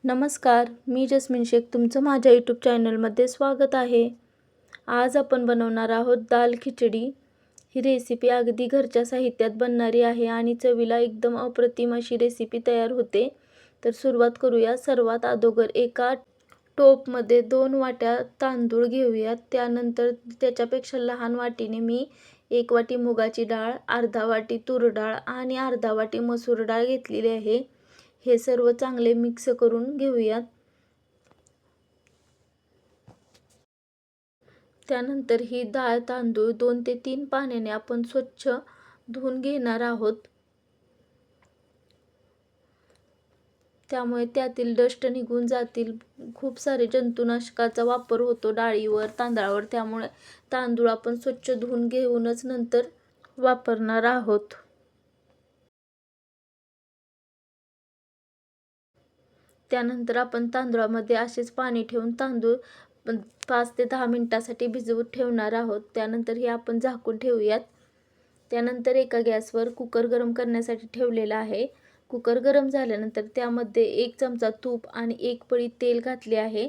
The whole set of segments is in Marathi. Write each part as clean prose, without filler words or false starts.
नमस्कार, मी जस्मिन शेख तुमचं माझ्या यूट्यूब चॅनलमध्ये स्वागत आहे. आज आपण बनवणार आहोत दाल खिचडी. ही रेसिपी अगदी घरच्या साहित्यात बनणारी आहे आणि चवीला एकदम अप्रतिम अशी रेसिपी तयार होते. तर सुरुवात करूया. सर्वात अगोदर एका टोपमध्ये 2 वाट्या तांदूळ घेऊयात. त्यानंतर त्याच्यापेक्षा लहान वाटीने मी 1 वाटी मुगाची डाळ, अर्धा वाटी तूर डाळ आणि अर्धा वाटी मसूर डाळ घेतलेली आहे. हे सर्व चांगले मिक्स करून घेऊयात. त्यानंतर ही डाळ तांदूळ 2 ते 3 पाण्याने आपण स्वच्छ धुवून घेणार आहोत. त्यामुळे त्यातील डस्ट निघून जातील. खूप सारे जंतुनाशकाचा वापर होतो डाळीवर, तांदळावर, त्यामुळे तांदूळ आपण स्वच्छ धुवून घेऊनच नंतर वापरणार आहोत. त्यानंतर आपण तांदळामध्ये असेच पाणी ठेवून तांदूळ 5 ते 10 मिनिटासाठी भिजवत ठेवणार आहोत. त्यानंतर हे आपण झाकून ठेवूयात. त्यानंतर एका गॅसवर कुकर गरम करण्यासाठी ठेवलेला आहे. कुकर गरम झाल्यानंतर त्यामध्ये 1 चमचा तूप आणि 1 पळी तेल घातले आहे.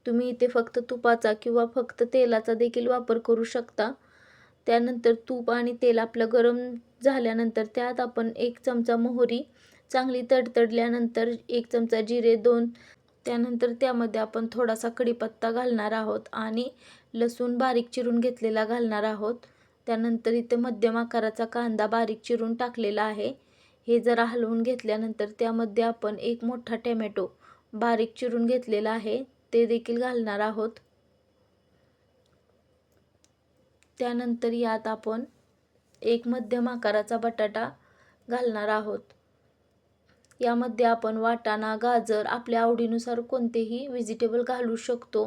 तुम्ही इथे फक्त तुपाचा किंवा फक्त तेलाचा देखील वापर करू शकता. त्यानंतर तूप आणि तेल आपलं गरम झाल्यानंतर त्यात आपण 1 चमचा मोहरी चांगली तडतडल्यानंतर 1 चमचा जिरे, त्यानंतर त्यामध्ये आपण थोडासा कढीपत्ता घालणार आहोत आणि लसूण बारीक चिरून घेतलेला घालणार आहोत. त्यानंतर इथे मध्यम आकाराचा कांदा बारीक चिरून टाकलेला आहे. हे जरा हलवून घेतल्यानंतर त्यामध्ये आपण 1 मोठा टोमॅटो बारीक चिरून घेतलेला आहे ते देखील घालणार आहोत. त्यानंतर यात आपण 1 मध्यम आकाराचा बटाटा घालणार आहोत. यामध्ये आपण वाटाणा, गाजर आपल्या आवडीनुसार कोणतेही व्हेजिटेबल घालू शकतो.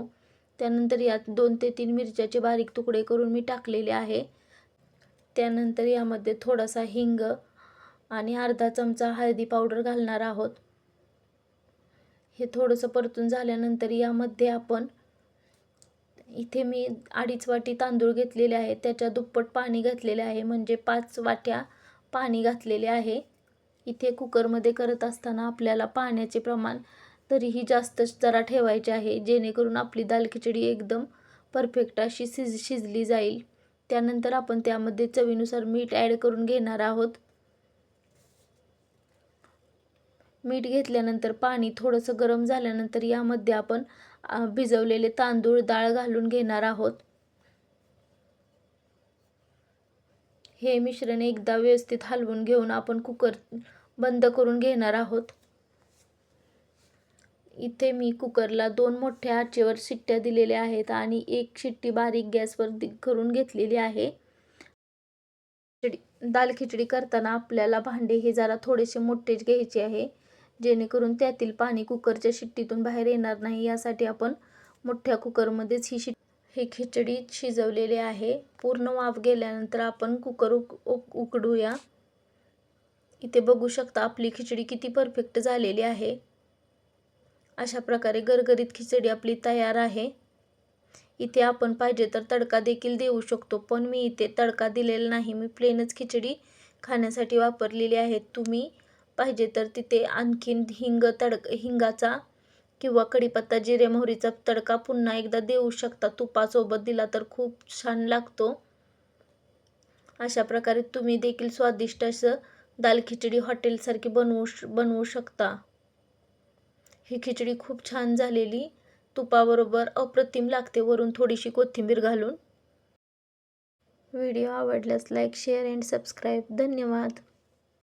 त्यानंतर यात 2 ते 3 मिरच्याचे बारीक तुकडे करून मी टाकलेले आहे. त्यानंतर यामध्ये थोडासा हिंग आणि अर्धा चमचा हळदी पावडर घालणार आहोत. हे थोडंसं परतून झाल्यानंतर यामध्ये आपण इथे मी 2.5 वाटी तांदूळ घेतलेले आहे. त्याच्या दुप्पट पाणी घातलेले आहे, म्हणजे 5 वाट्या पाणी घातलेले आहे. इथे कुकरमध्ये करत असताना आपल्याला पाण्याचे प्रमाण तरीही जास्तच जरा ठेवायचे आहे, जेणेकरून आपली दाल खिचडी एकदम परफेक्ट अशी शिजली जाईल. त्यानंतर आपण त्यामध्ये चवीनुसार मीठ ॲड करून घेणार आहोत. मीठ घेतल्यानंतर पाणी थोडंसं गरम झाल्यानंतर यामध्ये आपण भिजवलेले तांदूळ, डाळ घालून घेणार आहोत. हे मिश्रण एकदा व्यवस्थित हलवून घेऊन आपण कुकर बंद करून घेणार आहोत. इथे मी कुकरला 2 मोठ्या आचेवर शिट्ट्या दिलेल्या आहेत आणि 1 शिट्टी बारीक गॅसवर करून घेतलेली आहे. दाल खिचडी करताना आपल्याला भांडे हे जरा थोडेसे मोठेच घ्यायचे आहे, जेणेकरून त्यातील पाणी कुकरच्या शिट्टीतून बाहेर येणार नाही. यासाठी आपण मोठ्या कुकरमध्येच ही खिचडी शिजवलेली आहे. पूर्ण वाफ गेल्यानंतर आपण कुकर उकडूया. इथे बघू शकता आपली खिचडी किती परफेक्ट झालेली आहे. अशा प्रकारे गरगरीत खिचडी आपली तयार आहे. इथे आपण पाहिजे तर तडका देखील देऊ शकतो, पण मी इथे तडका दिलेला नाही. मी प्लेनच खिचडी खाण्यासाठी वापरलेली आहे. तुम्ही पाहिजे तर तिथे आणखीन हिंगाचा किंवा कढीपत्ता, जिरे, मोहरीचा तडका पुन्हा एकदा देऊ शकता. तुपासोबत दिला तर खूप छान लागतो. अशा प्रकारे तुम्ही देखील स्वादिष्ट असं दाल खिचडी हॉटेलसारखी बनवू शकता. ही खिचडी खूप छान झालेली, तुपाबरोबर अप्रतिम लागते, वरून थोडीशी कोथिंबीर घालून. व्हिडिओ आवडल्यास लाईक, शेअर अँड सबस्क्राईब. धन्यवाद.